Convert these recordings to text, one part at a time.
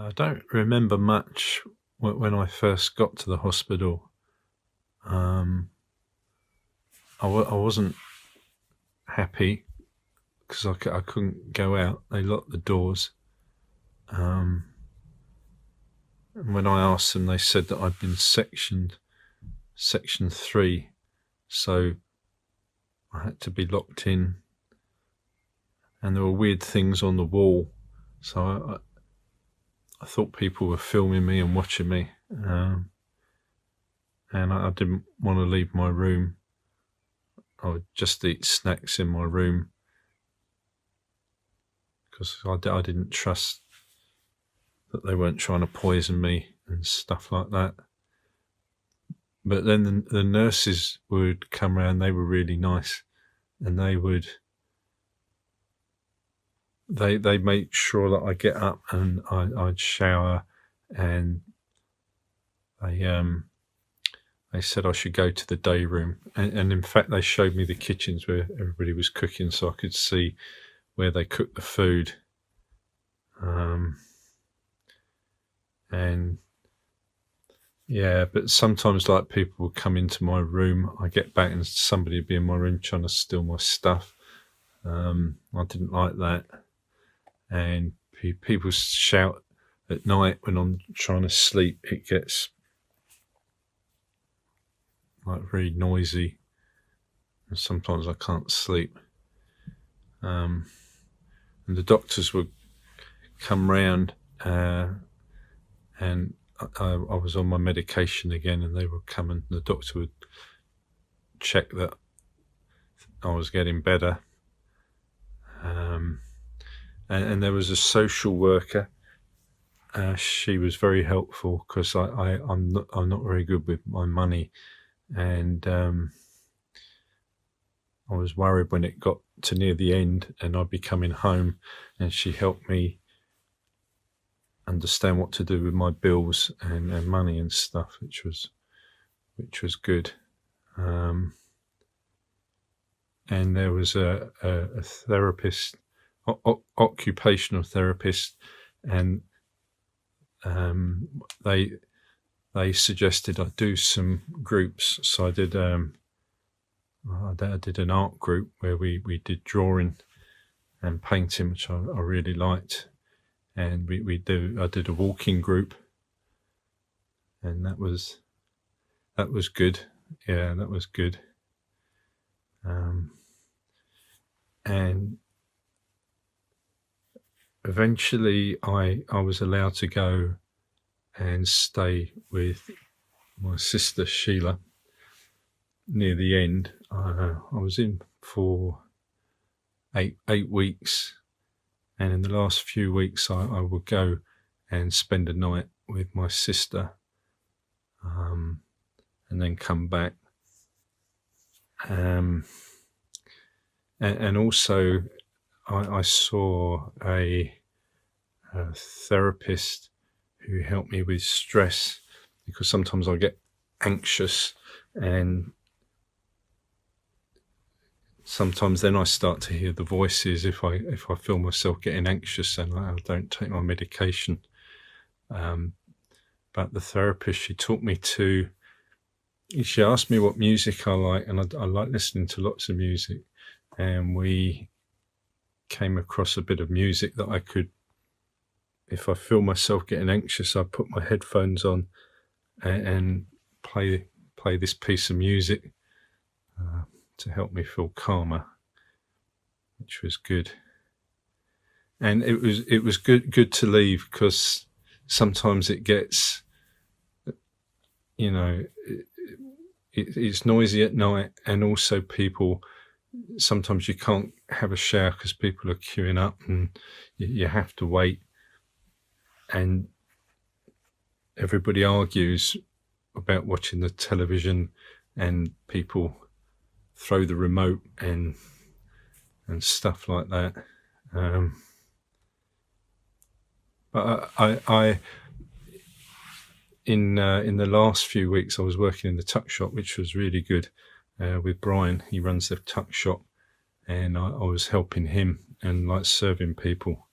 I don't remember much when I first got to the hospital. Um, I wasn't happy because I couldn't go out. They locked the doors. Um, and when I asked them, they said that I'd been sectioned, section 3, so I had to be locked in. And there were weird things on the wall, so I thought people were filming me and watching me. And I didn't want to leave my room. I would just eat snacks in my room because I didn't trust that they weren't trying to poison me and stuff like that. But then the nurses would come around. They were really nice, and they make sure that I get up and I'd shower, and they said I should go to the day room, and in fact they showed me the kitchens where everybody was cooking, so I could see where they cooked the food. And yeah, but sometimes like people would come into my room, I get back and somebody would be in my room trying to steal my stuff. I didn't like that. And people shout at night when I'm trying to sleep. It gets like very noisy, and sometimes I can't sleep. And the doctors would come round, and I was on my medication again, and they would come and the doctor would check that I was getting better. And there was a social worker. She was very helpful because I'm not very good with my money, and I was worried when it got to near the end and I'd be coming home, and she helped me understand what to do with my bills and money and stuff, which was good. And there was a therapist, occupational therapist, and they suggested I do some groups. So I did an art group where we did drawing and painting, which I really liked. And I did a walking group, and that was good. Yeah, that was good. And eventually I was allowed to go and stay with my sister Sheila near the end. I was in for 8 weeks, and in the last few weeks I would go and spend a night with my sister, and then come back. And also I saw a therapist who helped me with stress, because sometimes I get anxious, and sometimes then I start to hear the voices if I feel myself getting anxious, and I don't take my medication. But the therapist, she asked me what music I like, and I like listening to lots of music, and we came across a bit of music that I could, if I feel myself getting anxious, I put my headphones on and play this piece of music to help me feel calmer, which was good. And it was good to leave, because sometimes it gets, it's noisy at night, and also people, sometimes you can't have a shower because people are queuing up and you have to wait, and everybody argues about watching the television, and people throw the remote and stuff like that. But I in the last few weeks I was working in the tuck shop, which was really good, with Brian. He runs the tuck shop, and I was helping him and like serving people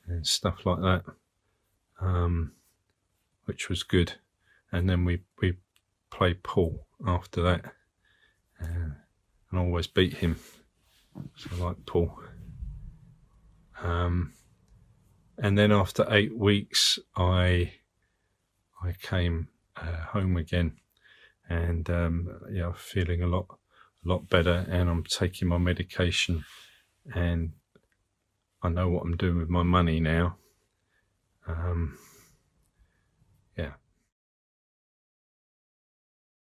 and stuff like that. which was good. And then we played pool after that, and I always beat him, so I like pool. And then after 8 weeks, I came home again, and feeling a lot better, and I'm taking my medication, and I know what I'm doing with my money now.